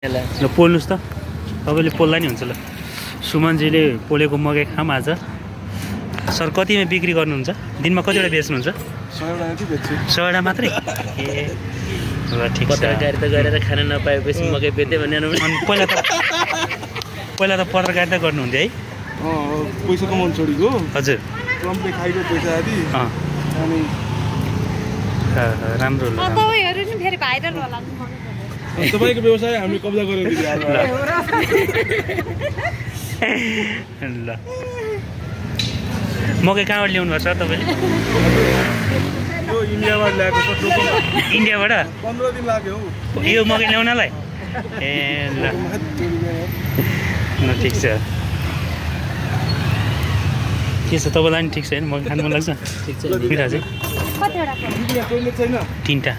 ल पोल्नुस् त तपाईले पोल्दा नि हुन्छ ल सुमनजीले पोलेको मकै खाम आज सर कतिमा बिक्री गर्नुहुन्छ दिनमा कतिवटा बेच्नुहुन्छ 100 जति बेच्छु 100 मात्रै ए ल ठीक छ पत्रकारिता गरेर खान नपाएपछि मकै बेच्दै भनेर अनि पहिला त पत्रकारिता गर्नुहुन्थ्यो है पैसा कमाउन छोडेको हजुर ट्रम्पले खाएको पैसा आदि अनि राम्रो ल तपाईहरु नि फेरि भाइरल होला नि तपाईको व्यवसाय हामी कब्जा गरेको दिदी ल मकै कहाँबाट ल्याउनु भएको छ तपाईले यो इन्डियाबाट ल्याएको छ टोकन इन्डियाबाट 15 दिन लाग्यो हौ यो मकै ल्याउनलाई ए ल ल ठीक छ के छ तपाईलाई नि ठीक छ हैन मकै खानु मन लाग्छ ठीक छ बिरा चाहिँ कतिवटा टोइलेट छैन तीनटा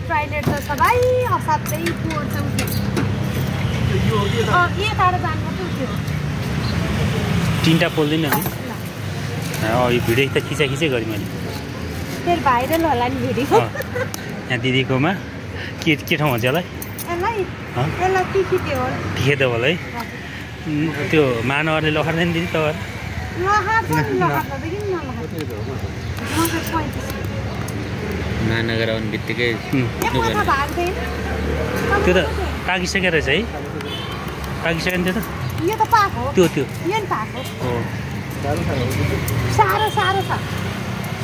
टोइलेट त सबै असाध्यै पोर छ यो तारा जानुपर्छ त्यो तीनटा पोल्दैन नि यो भिडियो त खिचाखिचै गरेँ मैले फेरि भाइरल होला नि भिडियो यहाँ दिदीकोमा के ठाउँ हुन्छ यसलाई यसलाई तिखिदियो तिखेद होला है त्यो मानवहरूले लखर्दैन दिदी तपाईँहरू महानगर आउने बित्तिकै त्यो त पाकिसकेको रहेछ है पाकिसक्यो नि त्यो त यो त पाको त्यो यो नि पाको हो साह्रो साह्रो छ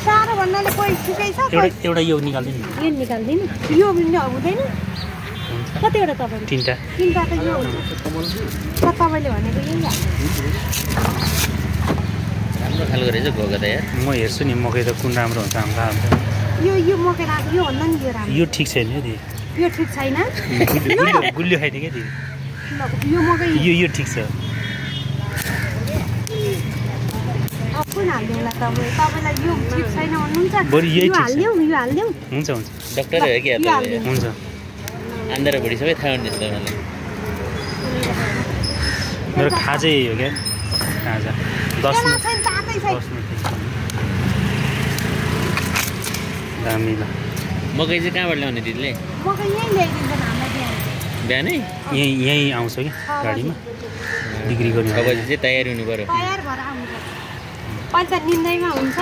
साह्रो भन्नाले कोही सुकै छ एउटा यो निकाल्दिनु यो निकाल्दिनु यो हुँदैन कतिवटा तपाईँले तीनटा त यो तपाईँले भनेको यही राम्रो खालको रहेछ गोगा त यार म हेर्छु नि मकै त कुन राम्रो हुन्छ हाम्रो यो मकै राम्रो यो भन्दा नि यो राम्रो यो ठिक छैन है दिदी यो ठिक छैन गुलियो खाइदियो क्या दिदी यो मकै यो ठिक छ कुन हालिदिउँला तपाईँलाई यो ठिक छैन भन्नुहुन्छ बरु यही ठिक छ यो हालिदिउँ हुन्छ हुन्छ डाक्टर हो कि हुन्छ आन्दार भुडी सबै थाहा हुने तपाईँलाई मेरो खाजै हो क्या खाजा 10 मिनट दामी ल मकै चाहिँ कहाँबाट ल्याउने दिदीले मकै यहीँ ल्याइदिन्छ हामीलाई बिहानै यहीँ आउँछ कि गाडीमा बिक्री गर्ने 6 बजी चाहिँ तयारी हुनु पर्यो तयार भएर आउनु पैसा निन्दैमा हुन्छ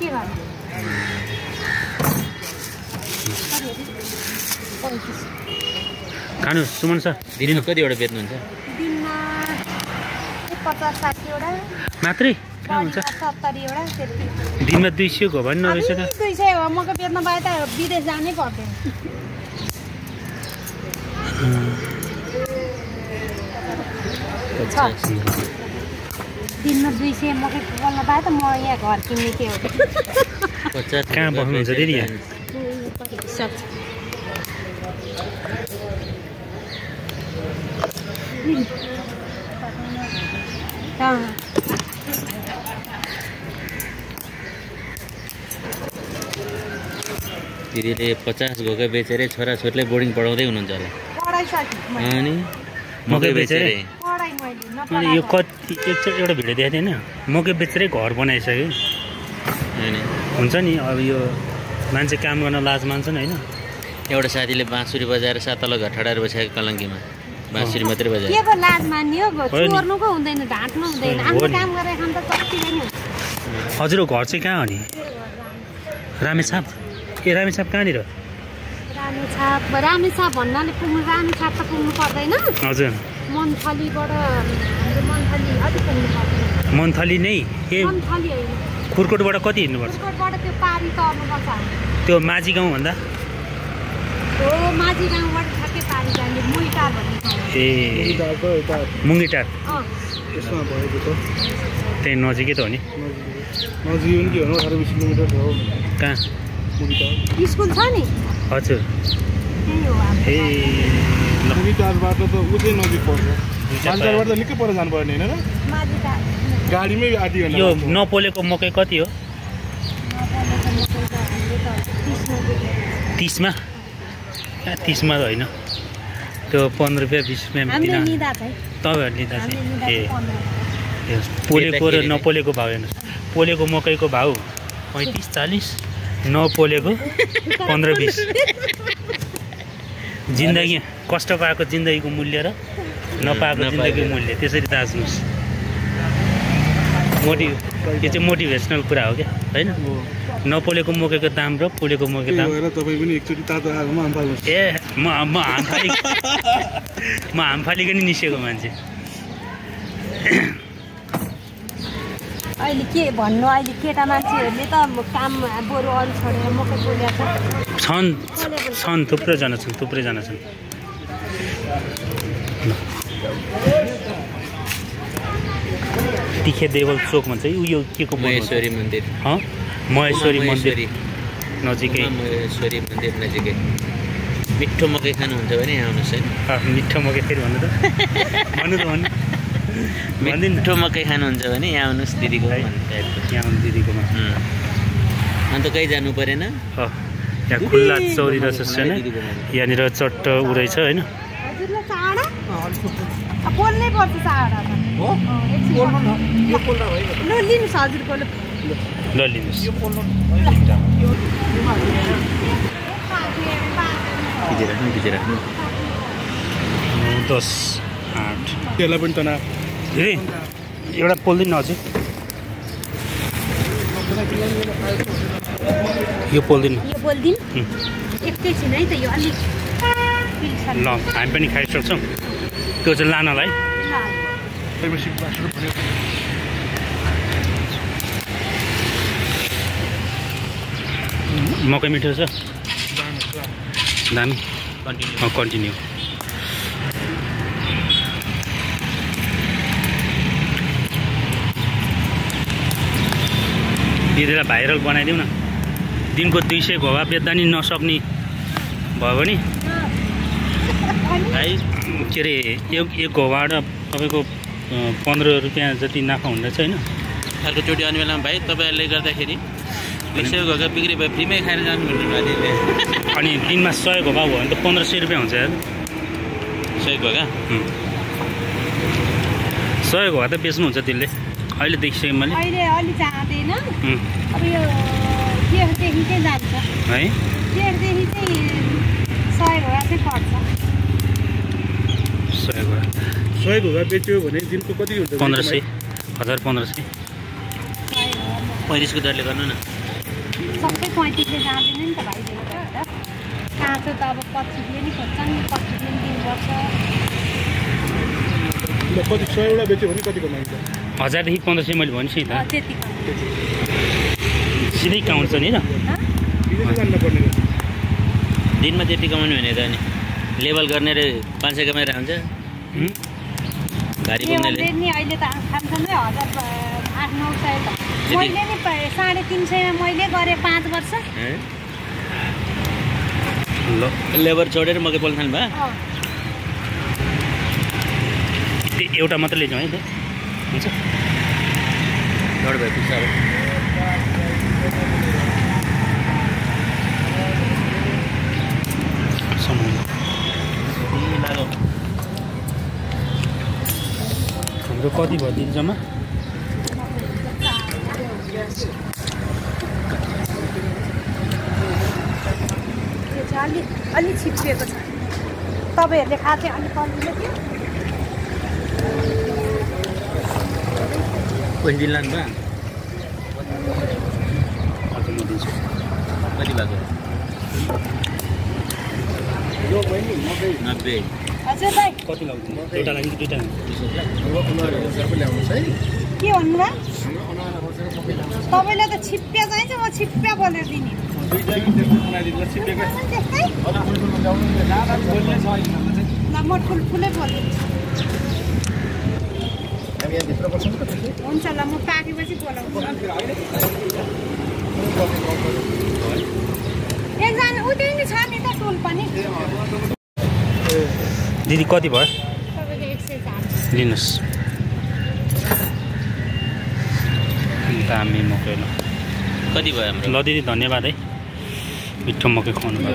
के गर्नु खानु सुमन सर दिनमा कतिवटा बेच्नुहुन्छ दिनमा 50-60 वटा मात्रै कहाँ हुन्छ 70 वटा त्यति दिनमा 200 हो भने नरहेछ त 200 हो मकै बेच्न पाए त विदेश जानै पर्दैन दिनमा 200 मकै बोल्न पाए त म यहाँ घर किन्ने के हो कहाँ बस्नुहुन्छ दिदी यहाँ दिदीले 50 घोका बेचेर छोराछोरीलाई बोर्डिङ पढाउँदै हुनुहुन्छ होला अनि मकै बेचेर अनि यो कति एउटा भिडियो देखाएको थिएन मकै बेचेरै घर बनाइसक्यो हुन्छ नि अब यो मान्छे काम गर्न लाज मान्छन् होइन एउटा साथीले बाँसुरी बजाएर सातलो घर ठडाएर बसेको कलङ्कीमा बाँसुरी मात्रै बजाएर के को लाज मान्ने हो चोर्नुको हुँदैन ढाँट्नु हुँदैन आफ्नो काम गरेर खान त सक्दिन नि हजुरको घर चाहिँ कहाँ हो नि रामेछाप ए रामेछाप कहाँनिर रामेछाप भन्नाले पुग्नु रामेछाप त पुग्नु पर्दैन हजुर मन्थलीबाट मन्थली अलिक पुग्नु पर्दैन मन्थली नै ए मन्थली होइन खुरकोटबाट कति हिँड्नुपर्छ खुरकोटबाट त्यो पारी तर्नुपर्छ त्यो माझी गाउँ भन्दा हो माझी गाउँबाट ठ्याक्कै पारी जाने मुइटार भन्ने ए मुङ्गीटार यसमा भएको त त्यही नजिकै त हो नि नजिक पनि के हो 18-20 किलोमिटर हो कहाँ स्कुल छ नि हजुर त्यही हो ए मुगीटारबाट त उतै नजिक पर्छ मालटारबाट त निकै पर जानु पर्ने हैन र माझीटार गाडीमै आधी घण्टा यो नपोलेको मकै कति हो 30 मा 30 मा होइन त्यो 15 रुपैयाँ 20 रुपैयाँ तपाईँहरू लिँदा चाहिँ ए पोलेको र नपोलेको भाउ हेर्नुहोस् पोलेको मकैको भाउ 35-40 नपोलेको 15-20 जिन्दगी कष्ट पाएको जिन्दगीको मूल्य र नपाएको जिन्दगीको मूल्य त्यसरी दाच्नुहोस्। यो चाहिँ मोटिभेसनल कुरा हो क्या होइन। नपोलेको मकैको दाम र पोलेको मकैको दाम तपाईँ पनि एकचोटि तातो आगोमा हाम फाल्नुहोस्। ए म हामफालिकन निस्केको मान्छे। अहिले के भन्नु, अहिले केटा मान्छेहरूले त काम बरु अरू छोडेर मकै पोलेको छन् थुप्रैजना छन्। तिखे देवल चोक भन्छ यो के को महेश्वरी मन्दिर महेश्वरी मन्दिर नजिकै मिठो मकै खानुहुन्छ भने यहाँ आउनुहोस् है। मिठो मकै फेरि भन्नु त मिठो मकै खानुहुन्छ भने यहाँ आउनुहोस् दिदीको यहाँ दिदीकोमा। अन्त कहीँ जानु परेन। यहाँ खुल्ला चौरी रहेछ छैन, यहाँनिर चट्ट उडेछ होइन। बोल्नै पर्छ चाडा ल लिनुहोस् हजुरको ल लिनुहोस्। 10:08 त्यसलाई पनि तना धेरै एउटा पोल्दिनु हजुर। यो पोल्दिनु एकैछिन है त यो अलिक ल हामी पनि खाइसक्छौँ। त्यो चाहिँ लानलाई मकै मिठो छ दामी। कन्टिन्यू दिदीलाई भाइरल बनाइदिउँ न। दिनको 200 घोवा बेच्दा नि नसक्ने भयो भने भाइ के अरे एक घोवाबाट तपाईँको 15 रुपियाँ जति नाफा हुँदैछ होइन। अर्कोचोटि आउने बेलामा भाइ तपाईँहरूले गर्दाखेरि 200 घोगा बिक्री भए फ्रीमै खाएर जानु भन्नु। अनि दिनमा 100 घोगा भयो भने त 1500 रुपियाँ हुन्छ यार। 100 घोगा 100 घोगा त बेच्नुहुन्छ त्यसले। अहिले देखिसकेँ मैले अलि जाँदैन। अब यो जेठदेखि चाहिँ जान्छ है। जेठदेखि चाहिँ 100 घोगा चाहिँ पर्छ। 100 घोगा बेच्यो भने दिनको कति हुन्छ? 1500 1500 35 को दरले गर्नु न। सबै 35ले जाँदैन नि त भाइले त। काँचो त अब 25ले नि खोज्छन्, 25ले नि दिनुपर्छ। कति 100 वटा बेच्यो भने कति कमाइन्छ? 1000 देखि 1500 मैले भनेछु नि त। त्यति सिधै काउन्ट नि त। दिनमा त्यति कमाउनु भने त अनि लेभल गर्नेले 500 कमाएर हुन्छ। गाडी बोक्नेले नि अहिले त खान्छन् 1000 800 900 त। मैले नि 350 मा मैले गरेँ 5 वर्ष। ल लेबर छोडेर मकै पोल्न थाल्नु भयो। एउटा मात्र लिन्छौँ है त हुन्छ। डर भयो पिसा अब हाम्रो कति भयो दिन जम्मा? अलि छिप्पिएको छ। तपाईँहरूले खाँथे अलि कलिलो थियो। कति दिन लानु भयो? कति भएको? 90। हजुर भाइ कति लाग्छ? एउटा लागि दुईटा के भन्नुभयो? तपाईँलाई त छिप्प्या चाहिन्छ, म छिप्प्या बोलेर दिने। ल म ठुल्ठुलै बोलिदिन्छु। हुन्छ ल म पाकेपछि बोलाउँछु। एकजना उतै नि छ नि त टुल पनि। दिदी कति भयो? तपाईँको 104 लिनुहोस्। दामी मकै ल। कति भयो हाम्रो? ल दिदी धन्यवाद है, मिठो मकै खुवाउनु भएको।